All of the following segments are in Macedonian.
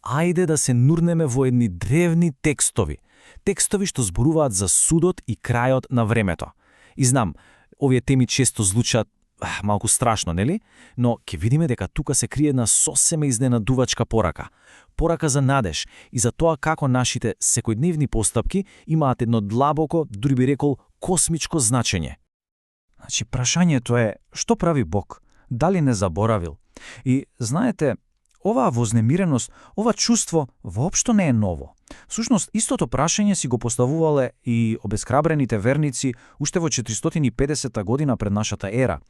ајде да се нурнеме во едни древни текстови. Текстови што зборуваат за судот и крајот на времето. И знам, овие теми често звучат малку страшно, нели? Но ќе видиме дека тука се крие една сосема изненадувачка порака. Порака за надеж и за тоа како нашите секојдневни постапки имаат едно длабоко, дури би рекол, космичко значење. Значи, прашањето е, што прави Бог? Дали не заборавил? И, знаете, оваа вознемиреност, ова чувство воопшто не е ново. Всушност, истото прашање си го поставувале и обесхрабрените верници уште во 450 година пред нашата ера.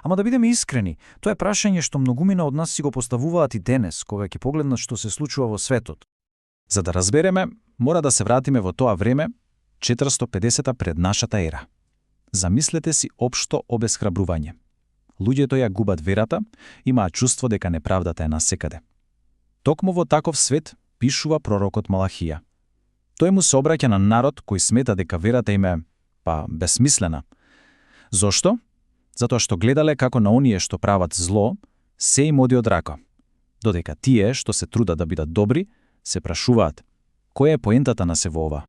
Ама да бидеме искрени, тоа е прашање што многумина од нас си го поставуваат и денес, кога ќе погледнат што се случува во светот. За да разбереме, мора да се вратиме во тоа време, 450 пред нашата ера. Замислете си општо обесхрабрување. Луѓето ја губат верата, имаат чувство дека неправдата е насекаде. Токму во таков свет пишува пророкот Малахија. Тој му се обраќа на народ кој смета дека верата им е, безсмислена. Зошто? Затоа што гледале како на оние што прават зло, се им оди од рака. Додека тие што се трудат да бидат добри, се прашуваат, која е поентата на се во ова?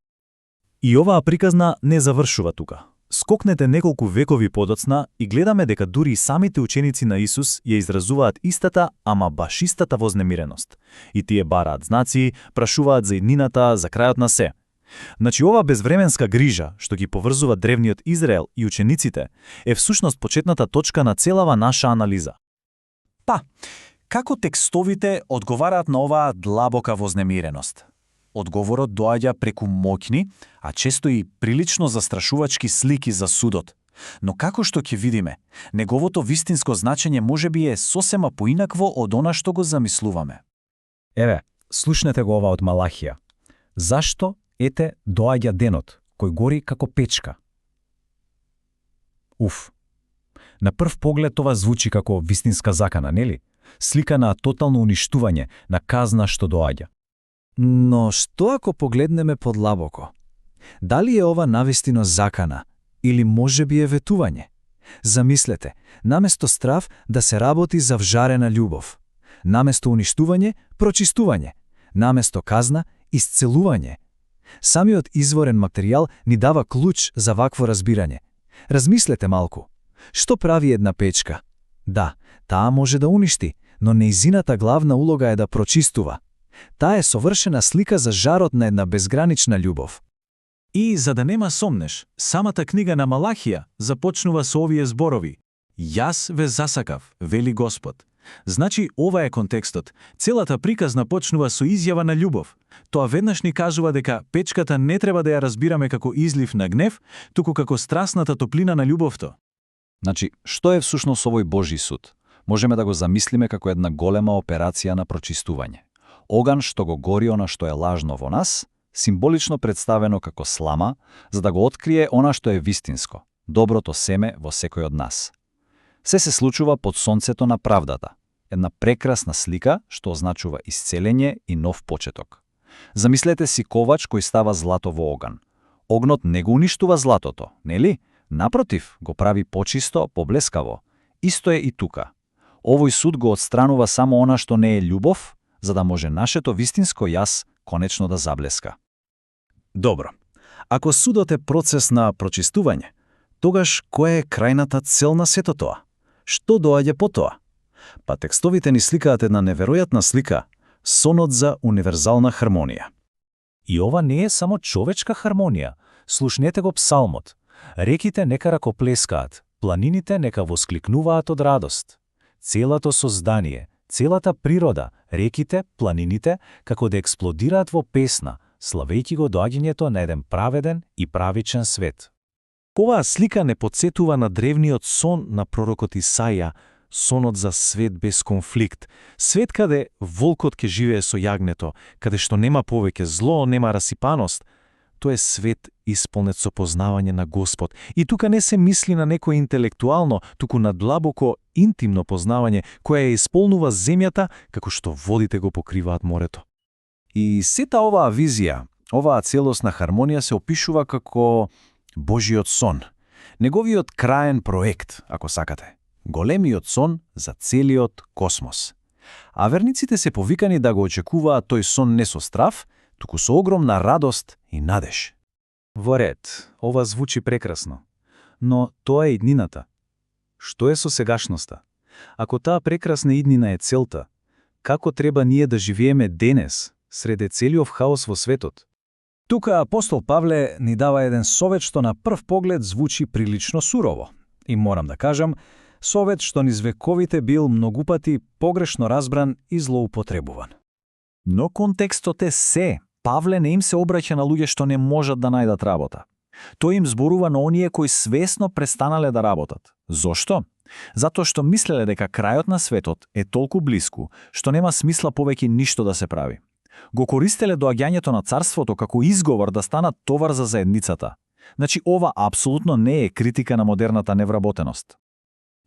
И оваа приказна не завршува тука. Скокнете неколку векови подоцна и гледаме дека дури и самите ученици на Исус ја изразуваат истата, ама баш истата вознемиреност. И тие бараат знаци, прашуваат за иднината, за крајот на се. Значи, ова безвременска грижа, што ги поврзува древниот Израел и учениците, е всушност почетната точка на целава наша анализа. Како текстовите одговараат на оваа длабока вознемиреност? Одговорот доаѓа преку моќни, а често и прилично застрашувачки слики за судот. Но како што ќе видиме, неговото вистинско значење можеби е сосема поинакво од она што го замислуваме. Еве, слушнете го ова од Малахија. Зашто, ете, доаѓа денот, кој гори како печка? На прв поглед това звучи како вистинска закана, нели? Слика на тотално уништување, на казна што доаѓа. Но што ако погледнеме подлабоко? Дали е ова навистино закана или можеби е ветување? Замислете, наместо страв да се работи за вжарена љубов, наместо уништување прочистување, наместо казна исцелување. Самиот изворен материјал ни дава клуч за вакво разбирање. Размислете малку. Што прави една печка? Да, таа може да уништи, но нејзината главна улога е да прочистува. Таа е совршена слика за жарот на една безгранична љубов. И за да нема сомнеш, самата книга на Малахија започнува со овие зборови: Јас ве засакав, вели Господ. Значи, ова е контекстот. Целата приказна почнува со изјава на љубов. Тоа веднаш ни кажува дека печката не треба да ја разбираме како излив на гнев, туку како страсната топлина на љубовто. Значи, што е всушност овој Божи суд? Можеме да го замислиме како една голема операција на прочистување. Оган што го гори она што е лажно во нас, символично представено како слама, за да го открие она што е вистинско, доброто семе во секој од нас. Се случува под сонцето на правдата, една прекрасна слика што означува исцелење и нов почеток. Замислете си ковач кој става злато во оган. Огнот не го уништува златото, нели? Напротив, го прави почисто, поблескаво. Исто е и тука. Овој суд го отстранува само она што не е љубов, за да може нашето вистинско јас конечно да заблеска. Добро. Ако судот е процес на прочистување, тогаш која е крајната цел на сето тоа? Што доаѓа по тоа? Па текстовите ни сликаат една неверојатна слика, сонот за универзална хармонија. И ова не е само човечка хармонија. Слушнете го псалмот. Реките нека ракоплескаат, планините нека воскликнуваат од радост. Целото создание, целата природа, реките, планините, како да експлодираат во песна, славејќи го доаѓањето на еден праведен и правичен свет. Оваа слика не потсетува на древниот сон на пророкот Исаја, сонот за свет без конфликт, свет каде волкот ќе живее со јагнето, каде што нема повеќе зло, нема расипаност. Тоа е свет исполнет со познавање на Господ. И тука не се мисли на некој интелектуално, туку на длабоко, интимно познавање, која ја исполнува земјата, како што водите го покриваат морето. И сета оваа визија, оваа целосна хармонија се опишува како Божиот сон, неговиот краен проект, ако сакате. Големиот сон за целиот космос. А верниците се повикани да го очекуваат тој сон не со страв, туку со огромна радост и надеж. Во ред, ова звучи прекрасно. Но тоа е иднината. Што е со сегашноста? Ако таа прекрасна иднина е целта, како треба ние да живееме денес, среде целиот хаос во светот? Тука апостол Павле ни дава еден совет што на прв поглед звучи прилично сурово. И морам да кажам, совет што низ вековите бил многупати погрешно разбран и злоупотребуван. Но контекстот е се. Павле не им се обраќа на луѓе што не можат да најдат работа. Тој им зборува на оние кои свесно престанале да работат. Зошто? Затоа што мислеле дека крајот на светот е толку блиску, што нема смисла повеќе ништо да се прави. Го користеле доаѓањето на царството како изговор да станат товар за заедницата. Значи, ова апсолутно не е критика на модерната невработеност.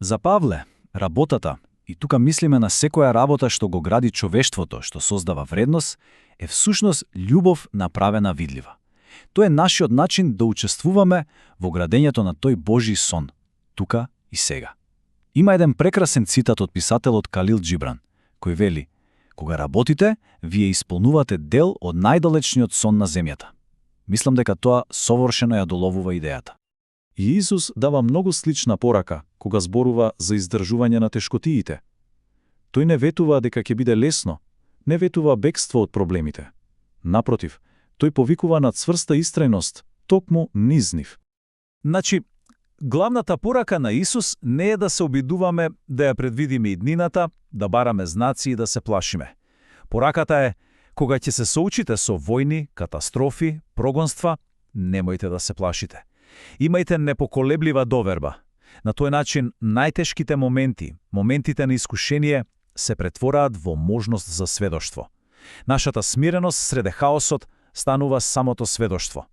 За Павле, работата, и тука мислиме на секоја работа што го гради човештвото, што создава вредност, е всушност љубов направена видлива. Тоа е нашиот начин да учествуваме во градењето на тој Божи сон, тука и сега. Има еден прекрасен цитат од писателот Калил Џибран, кој вели: "Кога работите, вие исполнувате дел од најдалечниот сон на земјата." Мислам дека тоа совршено ја доловува идејата. И Исус дава многу слична порака кога зборува за издржување на тешкотиите. Тој не ветува дека ќе биде лесно, не ветува бегство од проблемите. Напротив, тој повикува на цврста истрајност, токму низ нив. Значи, главната порака на Исус не е да се обидуваме да ја предвидиме иднината, да бараме знаци и да се плашиме. Пораката е, кога ќе се соучите со војни, катастрофи, прогонства, немојте да се плашите. Имајте непоколеблива доверба. На тој начин најтешките моменти, моментите на искушение, се претвораат во можност за сведоштво. Нашата смиреност среде хаосот станува самото сведоштво.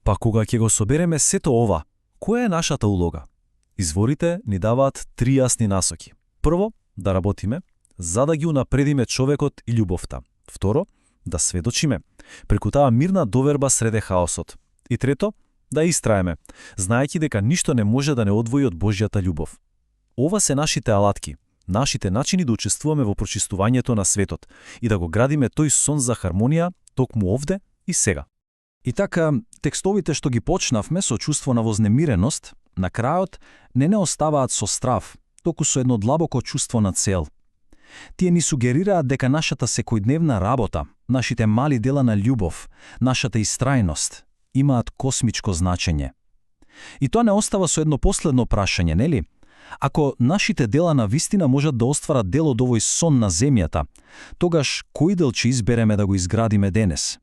Па кога ќе го собереме сето ова, која е нашата улога? Изворите ни даваат 3 јасни насоки. Прво, да работиме, за да ги унапредиме човекот и љубовта. Второ, да сведочиме, преку таа мирна доверба среде хаосот. И трето, да истраеме, знаејќи дека ништо не може да не одвои од Божјата љубов. Ова се нашите алатки, нашите начини да учествуваме во прочистувањето на светот и да го градиме тој сон за хармонија токму овде и сега. И така, текстовите што ги почнавме со чувство на вознемиреност, на крајот не оставаат со страв, току со едно длабоко чувство на цел. Тие ни сугерираат дека нашата секојдневна работа, нашите мали дела на љубов, нашата истрајност имаат космичко значење. И тоа не остава со едно последно прашање, нели? Ако нашите дела на вистина можат да остварат дел од овој сон на земјата, тогаш кој дел ќе избереме да го изградиме денес?